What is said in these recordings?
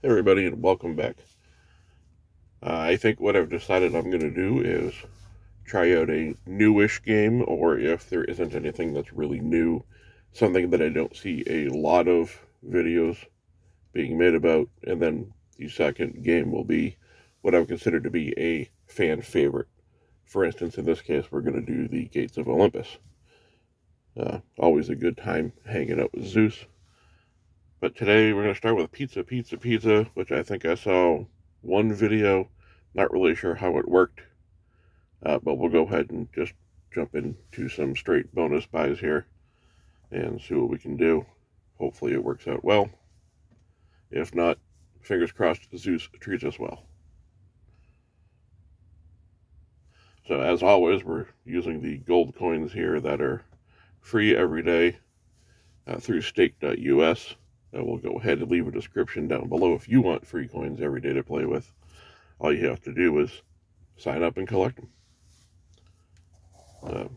Hey everybody, and welcome back. I think what I've decided I'm going to do is try out a newish game, or if there isn't anything that's really new, something that I don't see a lot of videos being made about, and then the second game will be what I would consider to be a fan favorite. For instance, in this case, we're going to do the Gates of Olympus. Always a good time hanging out with Zeus. But today we're going to start with pizza, which I think I saw one video. Not really sure how it worked, but we'll go ahead and just jump into some straight bonus buys here and see what we can do. Hopefully it works out well. If not, fingers crossed Zeus treats us well. So as always, we're using the gold coins here that are free every day through stake.us. We'll go ahead and leave a description down below if you want free coins every day to play with. All you have to do is sign up and collect them.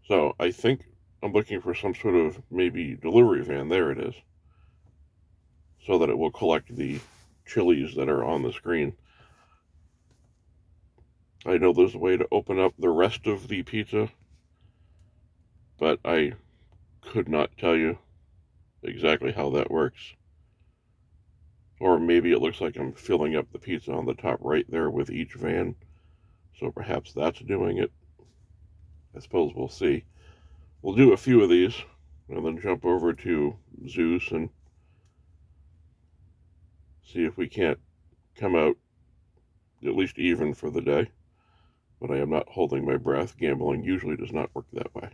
So I think I'm looking for some sort of maybe delivery van. There it is. So that it will collect the chilies that are on the screen. I know there's a way to open up the rest of the pizza, but I could not tell you exactly how that works. Or maybe it looks like I'm filling up the pizza on the top right there with each van. So perhaps that's doing it. I suppose we'll see. We'll do a few of these and then jump over to Zeus and see if we can't come out at least even for the day. But I am not holding my breath. Gambling usually does not work that way.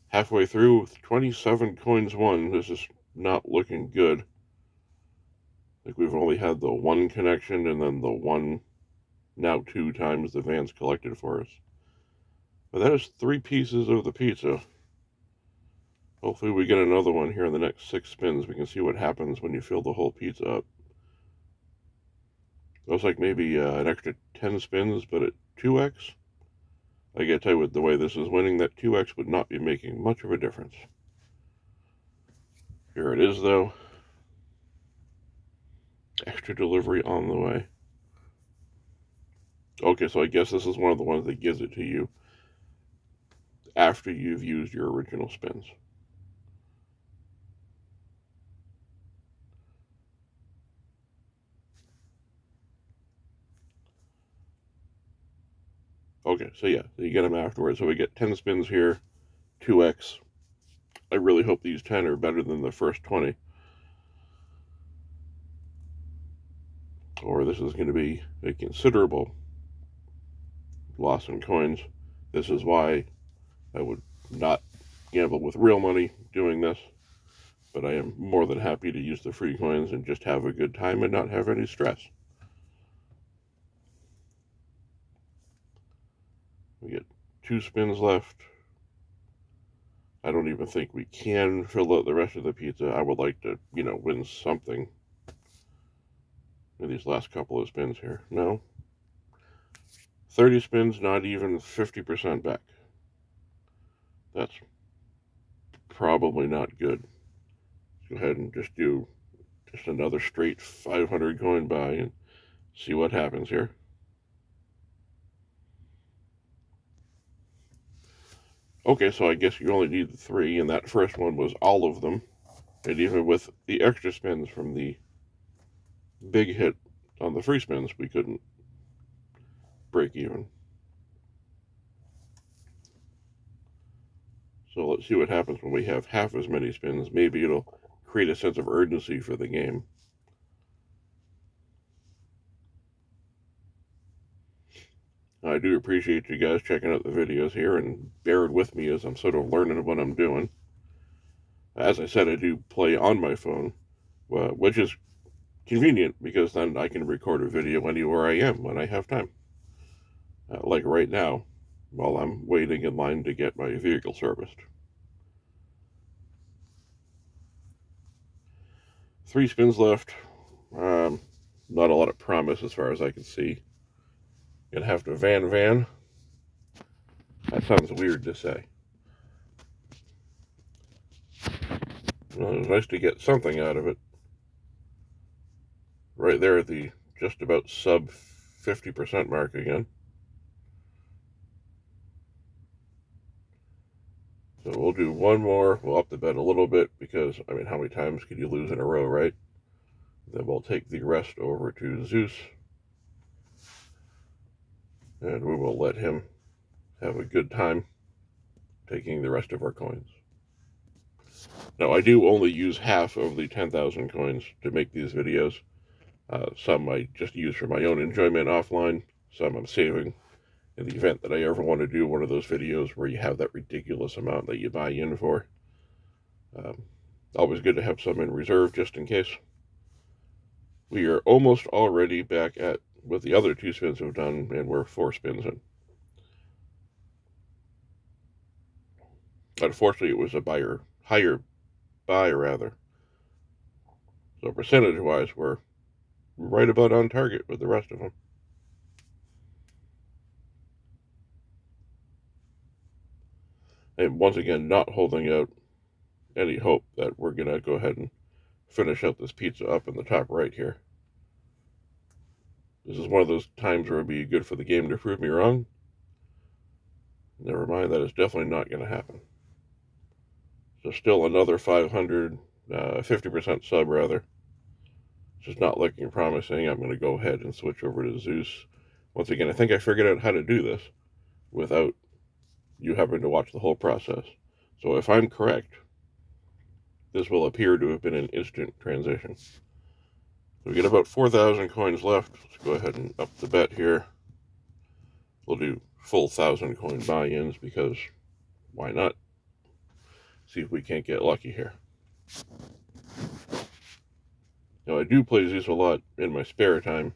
Halfway through with 27 coins won. This is not looking good. Like we've only had the one connection and then the one, now 2 times the van's collected for us. But that is 3 pieces of the pizza. Hopefully we get another one here in the next 6 spins. We can see what happens when you fill the whole pizza up. Looks like maybe an extra 10 spins, but at 2x. I gotta tell you, with the way this is winning, that 2x would not be making much of a difference. Here it is, though. Extra delivery on the way. Okay, so I guess this is one of the ones that gives it to you after you've used your original spins. Okay, so yeah, you get them afterwards. So we get 10 spins here, 2x. I really hope these 10 are better than the first 20. Or this is going to be a considerable loss in coins. This is why I would not gamble with real money doing this. But I am more than happy to use the free coins and just have a good time and not have any stress. We get 2 spins left. I don't even think we can fill out the rest of the pizza. I would like to, win something in these last couple of spins here. No. 30 spins, not even 50% back. That's probably not good. Let's go ahead and just do just another straight 500 coin buy and see what happens here. Okay, so I guess you only need the 3, and that first one was all of them. And even with the extra spins from the big hit on the free spins, we couldn't break even. So let's see what happens when we have half as many spins. Maybe it'll create a sense of urgency for the game. I do appreciate you guys checking out the videos here and bearing with me as I'm sort of learning what I'm doing. As I said, I do play on my phone, which is convenient because then I can record a video anywhere I am when I have time. Like right now, while I'm waiting in line to get my vehicle serviced. 3 spins left. Not a lot of promise as far as I can see. Gonna have to van. That sounds weird to say. Well, it was nice to get something out of it. Right there at the just about sub 50% mark again. So we'll do one more. We'll up the bet a little bit because, I mean, how many times could you lose in a row, right? Then we'll take the rest over to Zeus. And we will let him have a good time taking the rest of our coins. Now, I do only use half of the 10,000 coins to make these videos. Some I just use for my own enjoyment offline. Some I'm saving in the event that I ever want to do one of those videos where you have that ridiculous amount that you buy in for. Always good to have some in reserve just in case. We are almost already back at what the other 2 spins have done, and we're 4 spins in. Unfortunately, it was a higher buy rather. So percentage-wise, we're right about on target with the rest of them. And once again, not holding out any hope that we're going to go ahead and finish out this pizza up in the top right here. This is one of those times where it'd be good for the game to prove me wrong. Never mind, that is definitely not going to happen. So still another 500, 50% sub rather. Just not looking promising. I'm going to go ahead and switch over to Zeus. Once again, I think I figured out how to do this without you having to watch the whole process. So if I'm correct, this will appear to have been an instant transition. So we get about 4,000 coins left. Let's go ahead and up the bet here. We'll do full 1,000 coin buy-ins because why not? See if we can't get lucky here. Now, I do play Zeus a lot in my spare time,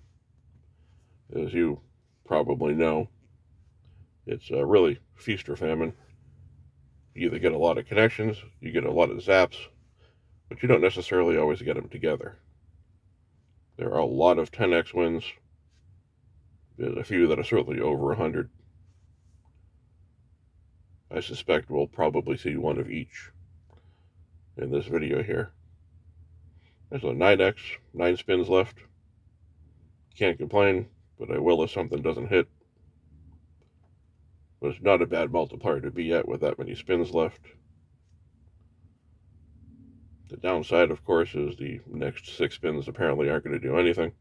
as you probably know. It's really feast or famine. You either get a lot of connections, you get a lot of zaps, but you don't necessarily always get them together. There are a lot of 10x wins. There's a few that are certainly over 100. I suspect we'll probably see one of each in this video here. There's a 9x, 9 spins left. Can't complain, but I will if something doesn't hit. But it's not a bad multiplier to be at with that many spins left. The downside, of course, is the next 6 spins apparently aren't going to do anything.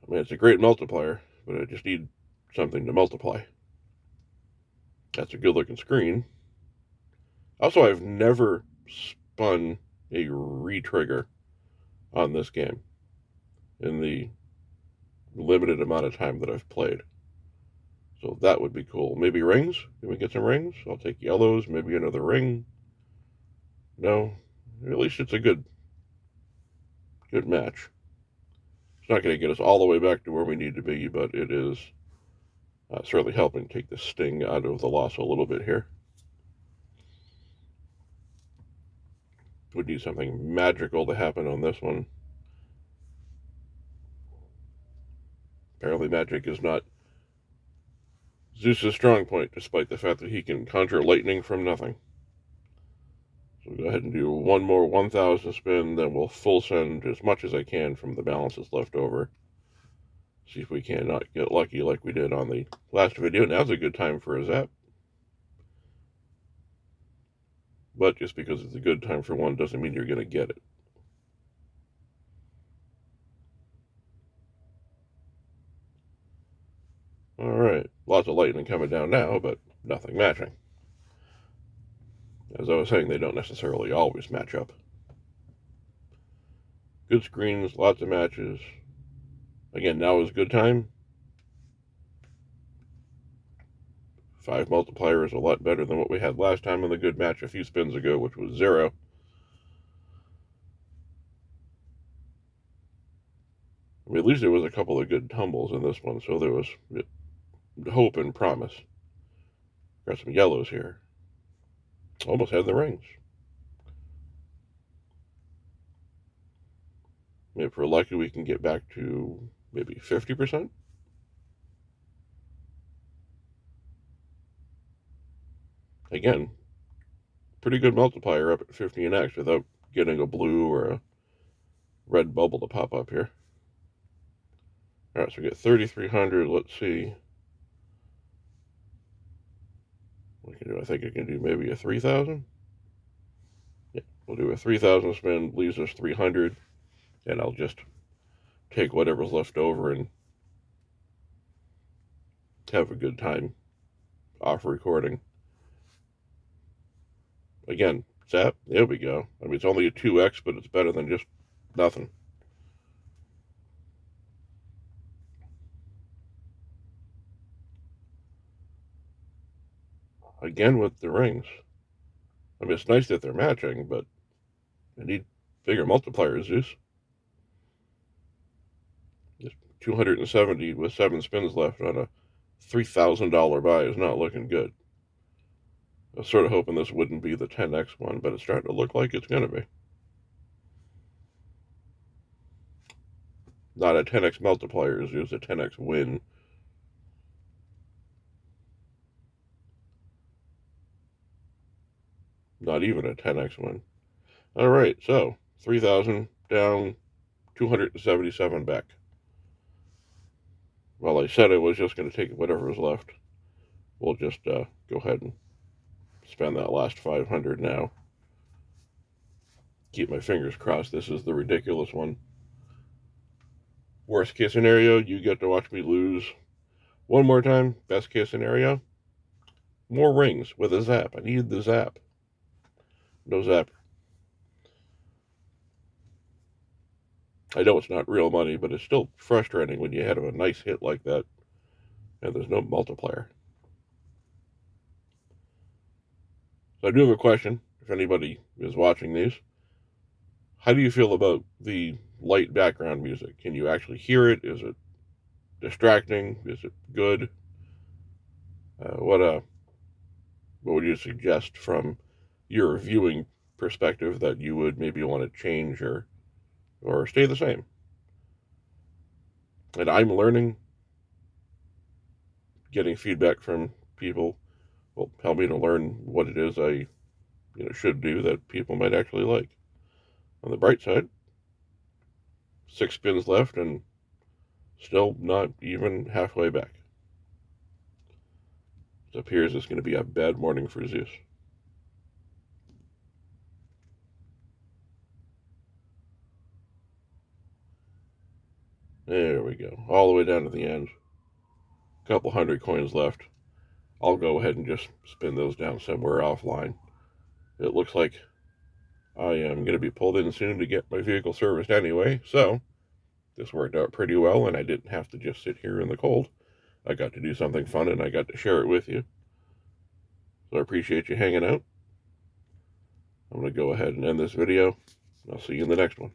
I mean, it's a great multiplier, but I just need something to multiply. That's a good-looking screen. Also, I've never spun a re-trigger on this game in the limited amount of time that I've played. So that would be cool. Maybe rings? Can we get some rings? I'll take yellows, maybe another ring. No, at least it's a good match. It's not going to get us all the way back to where we need to be, but it is certainly helping take the sting out of the loss a little bit here. We need something magical to happen on this one. Apparently magic is not Zeus's strong point, despite the fact that he can conjure lightning from nothing. So we'll go ahead and do one more 1,000 spin, then we'll full send as much as I can from the balances left over. See if we cannot get lucky like we did on the last video. Now's a good time for a zap. But just because it's a good time for one doesn't mean you're going to get it. Alright, lots of lightning coming down now, but nothing matching. As I was saying, they don't necessarily always match up. Good screens, lots of matches. Again, now is a good time. 5 multiplier is a lot better than what we had last time on the good match a few spins ago, which was 0. I mean, at least there was a couple of good tumbles in this one, so there was hope and promise. Got some yellows here. Almost had the rings. If we're lucky, we can get back to maybe 50%. Again, pretty good multiplier up at 15x without getting a blue or a red bubble to pop up here. All right, so we get 3,300. Let's see. What can do? I think I can do maybe a 3,000. Yeah, we'll do a 3,000 spin, leaves us 300, and I'll just take whatever's left over and have a good time off recording. Again, zap, there we go. I mean, it's only a 2x, but it's better than just nothing. Again with the rings. I mean, it's nice that they're matching, but I need bigger multipliers, Zeus. Just 270 with 7 spins left on a $3,000 buy is not looking good. I was sort of hoping this wouldn't be the 10x one, but it's starting to look like it's going to be. Not a 10x multiplier, Zeus, a 10x win. Not even a 10x win. All right, so 3,000 down, 277 back. Well, I said I was just going to take whatever was left. We'll just go ahead and spend that last 500 now. Keep my fingers crossed this is the ridiculous one. Worst case scenario, you get to watch me lose one more time. Best case scenario, more rings with a zap. I need the zap. No zapper. I know it's not real money, but it's still frustrating when you have a nice hit like that and there's no multiplier. So I do have a question, if anybody is watching these. How do you feel about the light background music? Can you actually hear it? Is it distracting? Is it good? What would you suggest from your viewing perspective that you would maybe want to change or stay the same? And I'm learning. Getting feedback from people will help me to learn what it is I should do that people might actually like. On the bright side, 6 spins left and still not even halfway back. It appears it's going to be a bad morning for Zeus. There we go. All the way down to the end. A couple hundred coins left. I'll go ahead and just spin those down somewhere offline. It looks like I am going to be pulled in soon to get my vehicle serviced anyway, so this worked out pretty well, and I didn't have to just sit here in the cold. I got to do something fun, and I got to share it with you. So I appreciate you hanging out. I'm going to go ahead and end this video. I'll see you in the next one.